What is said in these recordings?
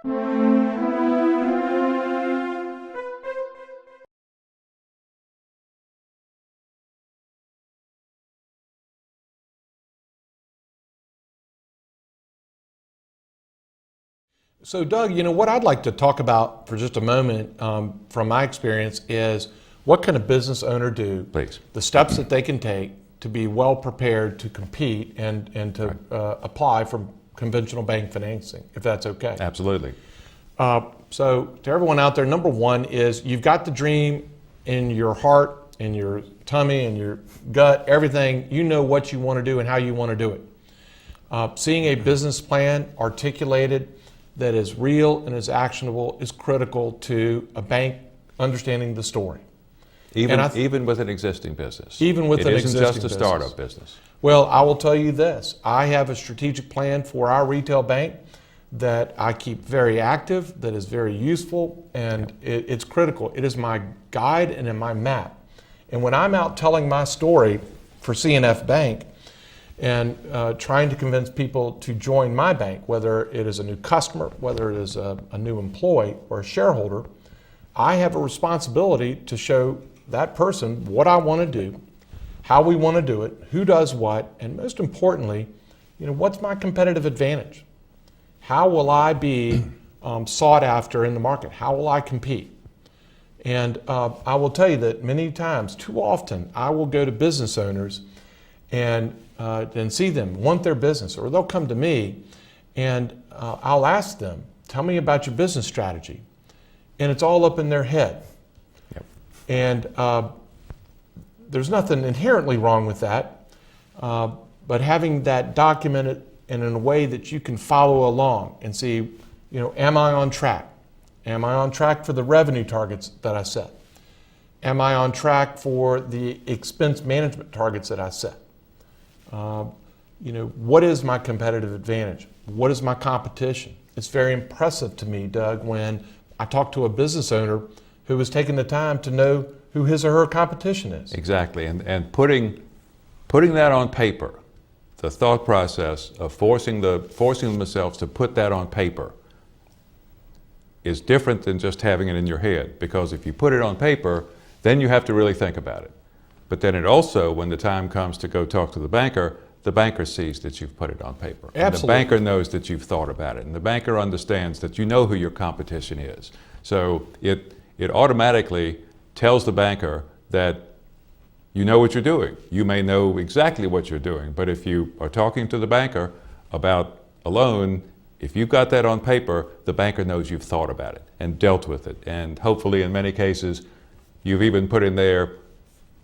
So Doug, what I'd like to talk about for just a moment from my experience is what can a business owner do? Please. The steps that they can take to be well prepared to compete and to apply for conventional bank financing, if that's okay. Absolutely. So to everyone out there, number one is you've got the dream in your heart, in your tummy, in your gut, everything. You know what you want to do and how you want to do it. Seeing a business plan articulated that is real and is actionable is critical to a bank understanding the story. Even with an existing business. Even with an existing business. It isn't just a startup business. Well, I will tell you this. I have a strategic plan for our retail bank that I keep very active, that is very useful, and it's critical. It is my guide and in my map. And when I'm out telling my story for CNF Bank, and trying to convince people to join my bank, whether it is a new customer, whether it is a new employee or a shareholder, I have a responsibility to show that person what I want to do, how we want to do it, who does what, and most importantly, what's my competitive advantage? How will I be sought after in the market? How will I compete? And I will tell you that many times, too often, I will go to business owners and see them, want their business, or they'll come to me and I'll ask them, tell me about your business strategy. And it's all up in their head. Yep. And there's nothing inherently wrong with that, but having that documented and in a way that you can follow along and see, am I on track? Am I on track for the revenue targets that I set? Am I on track for the expense management targets that I set? What is my competitive advantage? What is my competition? It's very impressive to me, Doug, when I talk to a business owner who has taken the time to know who his or her competition is. Exactly, and putting that on paper, the thought process of forcing themselves to put that on paper is different than just having it in your head, because if you put it on paper, then you have to really think about it. But then it also, when the time comes to go talk to the banker sees that you've put it on paper. Absolutely. And the banker knows that you've thought about it, and the banker understands that you know who your competition is. So it automatically tells the banker that you know what you're doing. You may know exactly what you're doing, but if you are talking to the banker about a loan, if you've got that on paper, the banker knows you've thought about it and dealt with it. And hopefully in many cases, you've even put in there,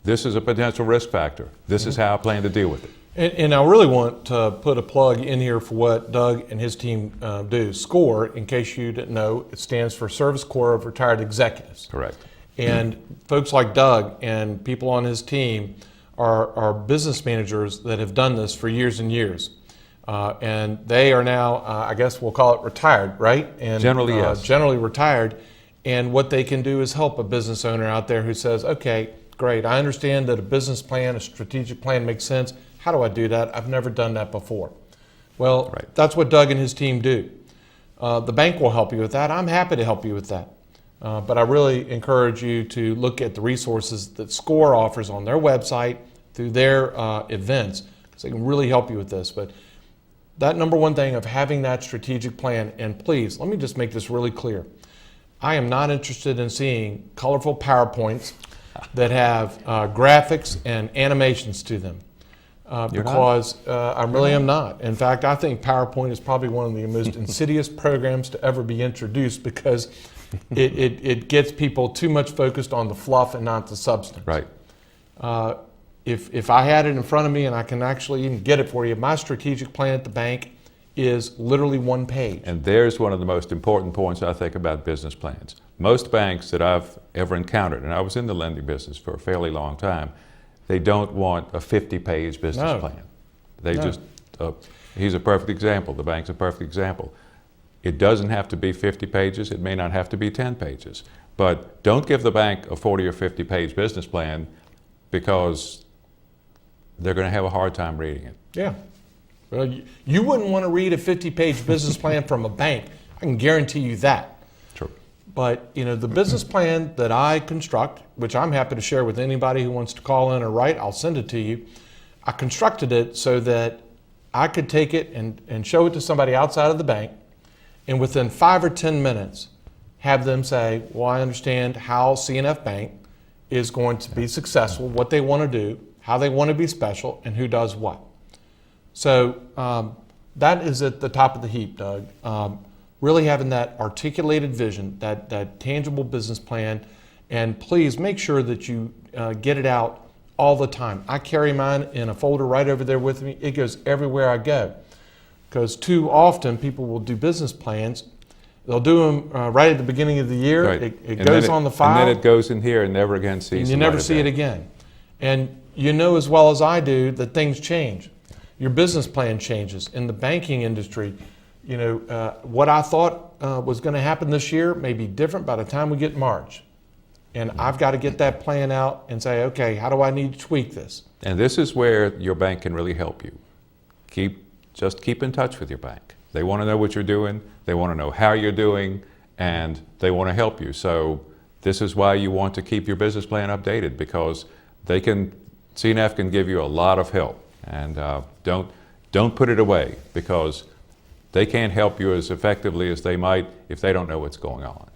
this is a potential risk factor. This is how I plan to deal with it. And I really want to put a plug in here for what Doug and his team do. SCORE, in case you didn't know, it stands for Service Corps of Retired Executives. Correct. And folks like Doug and people on his team are business managers that have done this for years and years. And they are now, I guess we'll call it retired, right? And generally, yes. Generally retired. And what they can do is help a business owner out there who says, okay, great, I understand that a business plan, a strategic plan makes sense. How do I do that? I've never done that before. Well, right. That's what Doug and his team do. The bank will help you with that. I'm happy to help you with that. But I really encourage you to look at the resources that SCORE offers on their website through their events, because they can really help you with this. But that number one thing of having that strategic plan, and please, let me just make this really clear. I am not interested in seeing colorful PowerPoints that have graphics and animations to them. Because I really am not. In fact, I think PowerPoint is probably one of the most insidious programs to ever be introduced, because it gets people too much focused on the fluff and not the substance. Right. If I had it in front of me, and I can actually even get it for you, my strategic plan at the bank is literally one page. And there's one of the most important points I think about business plans. Most banks that I've ever encountered, and I was in the lending business for a fairly long time, they don't want a 50-page business plan. They just, he's a perfect example. The bank's a perfect example. It doesn't have to be 50 pages. It may not have to be 10 pages. But don't give the bank a 40 or 50-page business plan, because they're going to have a hard time reading it. Yeah. Well, you wouldn't want to read a 50-page business plan from a bank. I can guarantee you that. True. But the business plan that I construct, which I'm happy to share with anybody who wants to call in or write, I'll send it to you. I constructed it so that I could take it and show it to somebody outside of the bank, and within 5 or 10 minutes have them say, well, I understand how C&F Bank is going to be successful, what they want to do, how they want to be special, and who does what. So that is at the top of the heap, Doug. Really having that articulated vision, that tangible business plan, and please make sure that you get it out all the time. I carry mine in a folder right over there with me. It goes everywhere I go, because too often people will do business plans. They'll do them right at the beginning of the year. Right. It goes on the file. And then it goes in here and never again sees. And you never see it again. And you know as well as I do that things change. Your business plan changes. In the banking industry, what I thought was going to happen this year may be different by the time we get March. And I've got to get that plan out and say, okay, how do I need to tweak this? And this is where your bank can really help you. Just keep in touch with your bank. They want to know what you're doing, they want to know how you're doing, and they want to help you. So this is why you want to keep your business plan updated, because C&F can give you a lot of help. And don't put it away, because they can't help you as effectively as they might if they don't know what's going on.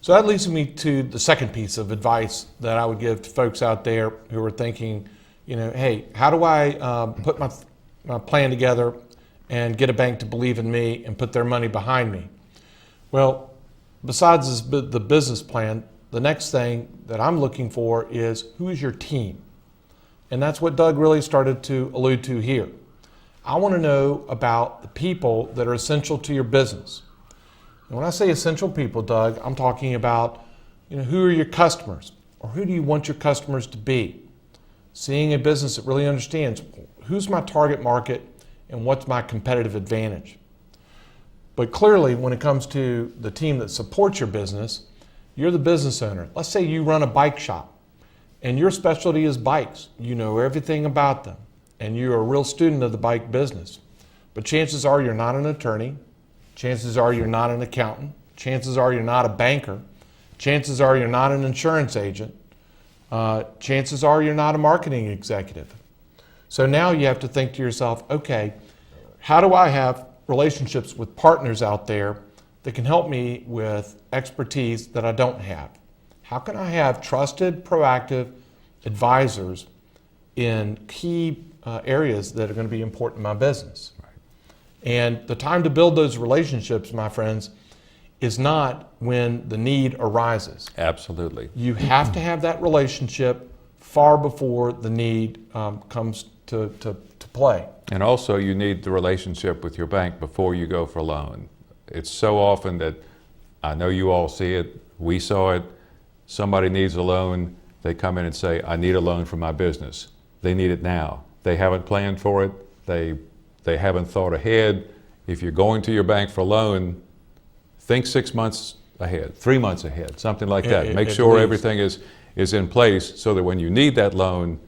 So that leads me to the second piece of advice that I would give to folks out there who are thinking, hey, how do I put my plan together and get a bank to believe in me and put their money behind me? Well, besides the business plan, the next thing that I'm looking for is, who is your team? And that's what Doug really started to allude to here. I want to know about the people that are essential to your business. And when I say essential people, Doug, I'm talking about, who are your customers, or who do you want your customers to be? Seeing a business that really understands who's my target market and what's my competitive advantage. But clearly, when it comes to the team that supports your business, you're the business owner. Let's say you run a bike shop and your specialty is bikes. You know everything about them and you're a real student of the bike business. But chances are you're not an attorney. Chances are you're not an accountant. Chances are you're not a banker. Chances are you're not an insurance agent. Chances are you're not a marketing executive. So now you have to think to yourself, okay, how do I have relationships with partners out there that can help me with expertise that I don't have? How can I have trusted, proactive advisors in key areas that are going to be important in my business? Right. And the time to build those relationships, my friends, is not when the need arises. Absolutely. You have to have that relationship far before the need comes to play. And also you need the relationship with your bank before you go for a loan. It's so often that, I know you all see it, we saw it, somebody needs a loan, they come in and say, I need a loan for my business. They need it now. They haven't planned for it, they haven't thought ahead. If you're going to your bank for a loan, think 6 months ahead, 3 months ahead, something like that. Make sure everything is in place so that when you need that loan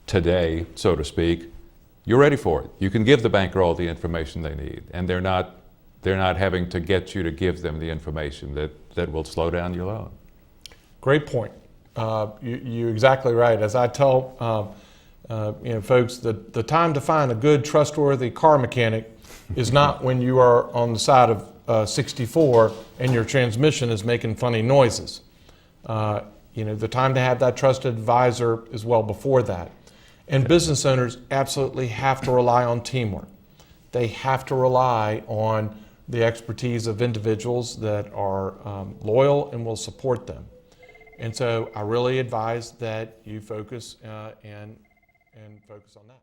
today, so to speak, you're ready for it. You can give the banker all the information they need, and they're not having to get you to give them the information that will slow down your loan. Great point. You're exactly right. As I tell folks, the time to find a good, trustworthy car mechanic is not when you are on the side of 64 and your transmission is making funny noises. The time to have that trusted advisor is well before that. And business owners absolutely have to rely on teamwork. They have to rely on the expertise of individuals that are loyal and will support them. And so I really advise that you focus and focus on that.